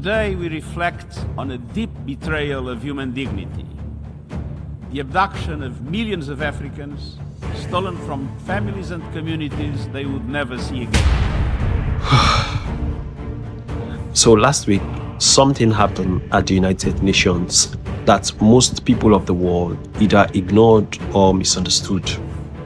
Today we reflect on a deep betrayal of human dignity. The abduction of millions of Africans, stolen from families and communities they would never see again. So last week, something happened at the United Nations that most people of the world either ignored or misunderstood.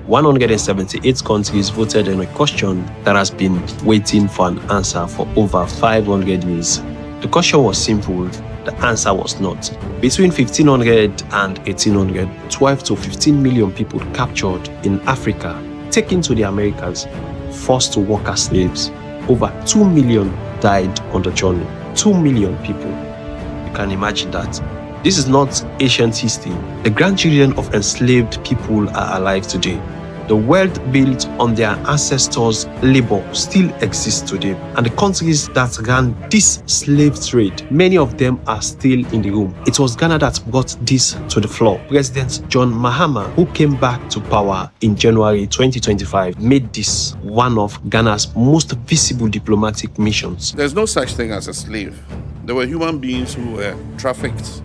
178 countries voted on a question that has been waiting for an answer for over 500 years. The question was simple, the answer was not. Between 1500 and 1800, 12 to 15 million people captured in Africa, taken to the Americas, forced to work as slaves. Over 2 million died on the journey. 2 million people. You can imagine that. This is not ancient history. The grandchildren of enslaved people are alive today. The wealth built on their ancestors' labor still exists today. And the countries that ran this slave trade, many of them are still in the room. It was Ghana that brought this to the floor. President John Mahama, who came back to power in January 2025, made this one of Ghana's most visible diplomatic missions. There's no such thing as a slave. There were human beings who were trafficked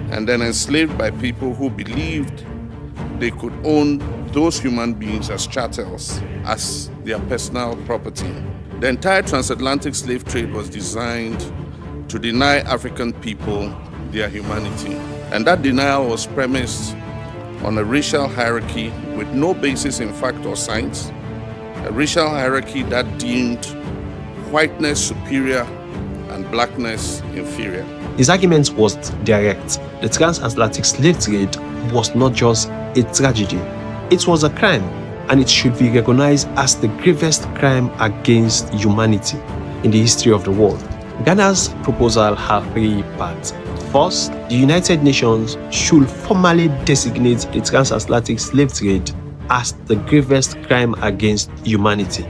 and then enslaved by people who believed they could own those human beings as chattels, as their personal property. The entire transatlantic slave trade was designed to deny African people their humanity. And that denial was premised on a racial hierarchy with no basis in fact or science, a racial hierarchy that deemed whiteness superior and blackness inferior. His argument was direct. The transatlantic slave trade was not just a tragedy. It was a crime, and it should be recognized as the gravest crime against humanity in the history of the world. Ghana's proposal has 3 parts. First, the United Nations should formally designate the transatlantic slave trade as the gravest crime against humanity.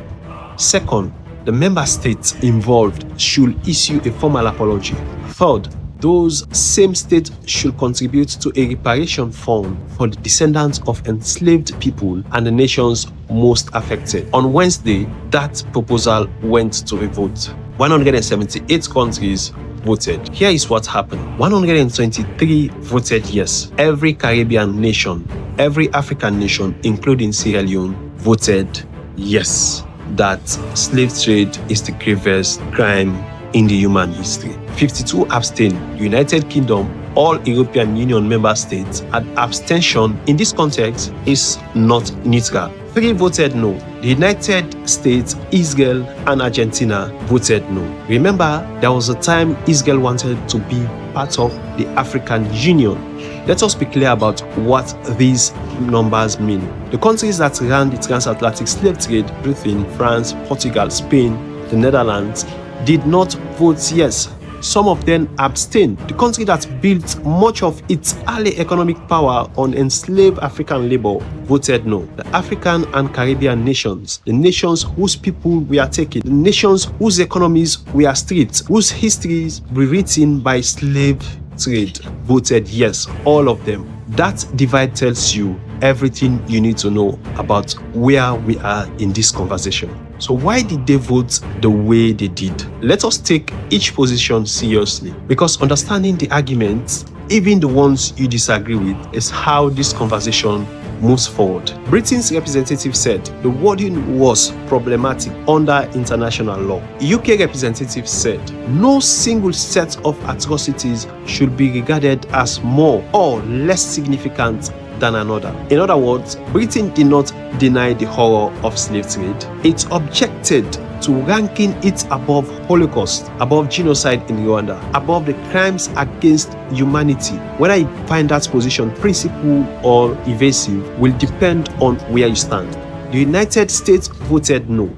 Second, the member states involved should issue a formal apology. Third, those same states should contribute to a reparation fund for the descendants of enslaved people and the nations most affected. On Wednesday, that proposal went to a vote. 178 countries voted. Here is what happened. 123 voted yes. Every Caribbean nation, every African nation, including Sierra Leone, voted yes, that slave trade is the gravest crime in the human history. 52 abstained. The United Kingdom, all European Union member states, and abstention in this context is not neutral. 3 voted no. The United States, Israel, and Argentina voted no. Remember, there was a time Israel wanted to be part of the African Union. Let us be clear about what these numbers mean. The countries that ran the transatlantic slave trade, Britain, France, Portugal, Spain, the Netherlands, did not vote yes. Some of them abstained. The country that built much of its early economic power on enslaved African labor voted no. The African and Caribbean nations, the nations whose people were taken, the nations whose economies were stripped, whose histories were written by slave trade, voted yes, all of them. That divide tells you everything you need to know about where we are in this conversation. So why did they vote the way they did? Let us take each position seriously, because understanding the arguments, even the ones you disagree with, is how this conversation moves forward. Britain's representative said the wording was problematic under international law. UK representative said no single set of atrocities should be regarded as more or less significant than another. In other words, Britain did not deny the horror of slave trade. It objected to ranking it above Holocaust, above genocide in Rwanda, above the crimes against humanity. Whether you find that position principled or evasive will depend on where you stand. The United States voted no,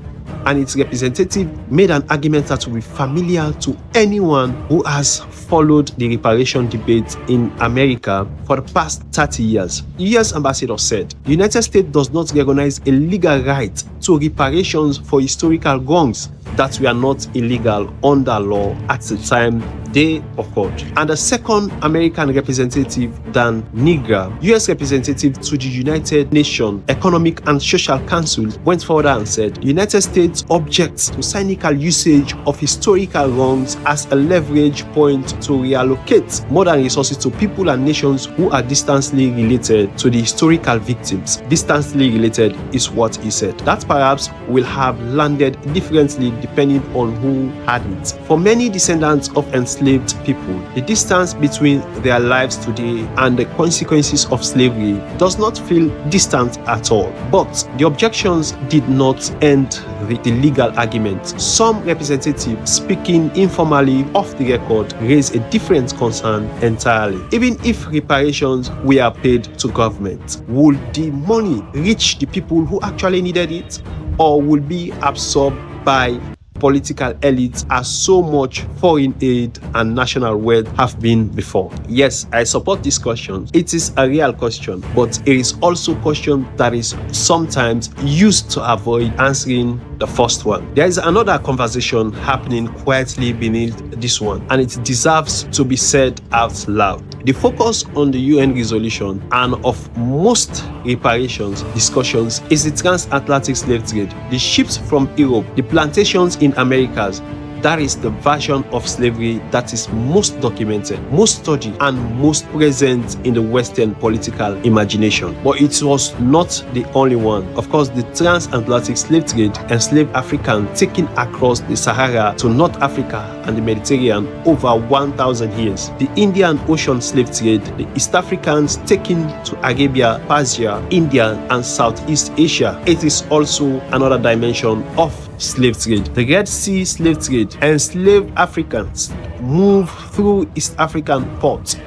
and its representative made an argument that will be familiar to anyone who has followed the reparation debate in America for the past 30 years. The US ambassador said the United States does not recognize a legal right to reparations for historical wrongs that were not illegal under law at the time they occurred. And the second American representative, Dan Nigra, US representative to the United Nations Economic and Social Council, went further and said the United States objects to cynical usage of historical wrongs as a leverage point to reallocate modern resources to people and nations who are distantly related to the historical victims. Distantly related is what he said. That perhaps will have landed differently depending on who had it. For many descendants of enslaved people, the distance between their lives today and the consequences of slavery does not feel distant at all. But the objections did not end the legal argument. Some representatives speaking informally off the record raised a different concern entirely. Even if reparations were paid to government, would the money reach the people who actually needed it, or will be absorbed by political elites as so much foreign aid and national wealth have been before? Yes, I support this question. It is a real question, but it is also a question that is sometimes used to avoid answering the first one. There is another conversation happening quietly beneath this one, and it deserves to be said out loud. The focus on the UN resolution and of most reparations discussions is the transatlantic slave trade, the ships from Europe, the plantations in Americas. That is the version of slavery that is most documented, most studied, and most present in the Western political imagination. But it was not the only one. Of course, the transatlantic slave trade enslaved Africans taken across the Sahara to North Africa and the Mediterranean over 1,000 years. The Indian Ocean slave trade, the East Africans taken to Arabia, Persia, India, and Southeast Asia. It is also another dimension of slave trade. The Red Sea slave trade, enslaved Africans move through East African ports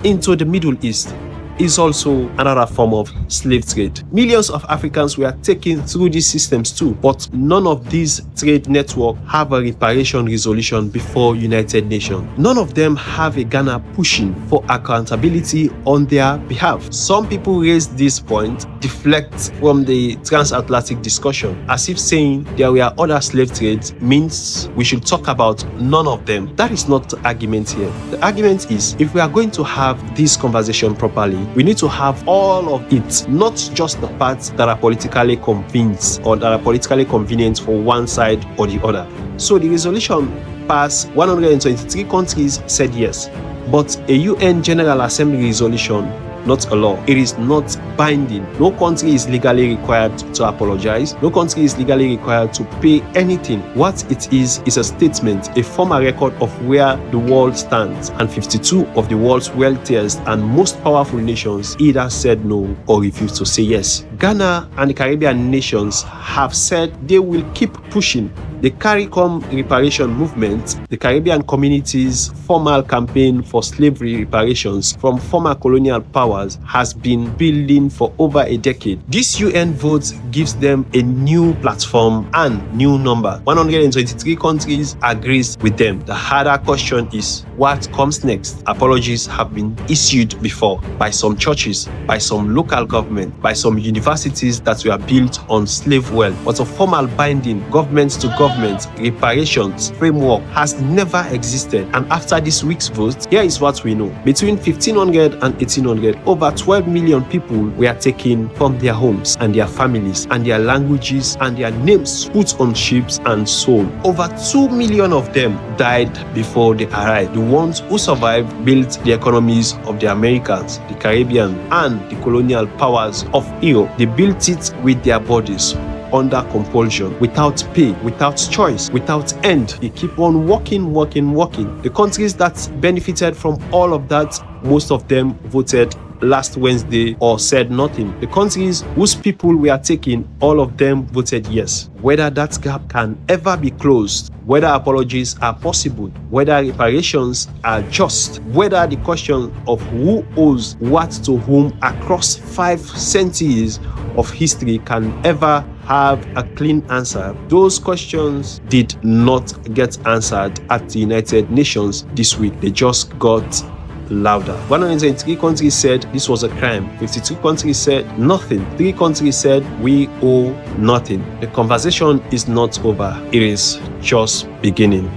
into the Middle East, is also another form of slave trade. Millions of Africans were taken through these systems too, but none of these trade networks have a reparation resolution before United Nations. None of them have a Ghana pushing for accountability on their behalf. Some people raise this point, deflect from the transatlantic discussion, as if saying there were other slave trades means we should talk about none of them. That is not the argument here. The argument is, if we are going to have this conversation properly, we need to have all of it, not just the parts that are politically convinced or that are politically convenient for one side or the other. So the resolution passed, 123 countries said yes, but a UN General Assembly resolution, not a law. It is not binding. No country is legally required to apologize. No country is legally required to pay anything. What it is a statement, a formal record of where the world stands, and 52 of the world's wealthiest and most powerful nations either said no or refused to say yes. Ghana and the Caribbean nations have said they will keep pushing. The CARICOM reparation movement, the Caribbean community's formal campaign for slavery reparations from former colonial powers, has been building for over a decade. This UN vote gives them a new platform and new number. 123 countries agrees with them. The harder question is, what comes next? Apologies have been issued before by some churches, by some local government, by some universities that were built on slave wealth, but a formal binding government to government reparations framework has never existed. And after this week's vote, here is what we know. Between 1500 and 1800, over 12 million people were taken from their homes and their families and their languages and their names put on ships and sold. Over 2 million of them died before they arrived. The ones who survived built the economies of the Americas, the Caribbean, and the colonial powers of Europe. They built it with their bodies, under compulsion, without pay, without choice, without end. They keep on working. The countries that benefited from all of that, most of them voted last Wednesday or said nothing. The countries whose people were taken, all of them voted yes. Whether that gap can ever be closed, whether apologies are possible, whether reparations are just, whether the question of who owes what to whom across 5 centuries of history can ever have a clean answer, those questions did not get answered at the United Nations this week. They just got louder. 123 countries said this was a crime. 52 countries said nothing. 3 countries said we owe nothing. The conversation is not over. It is just beginning.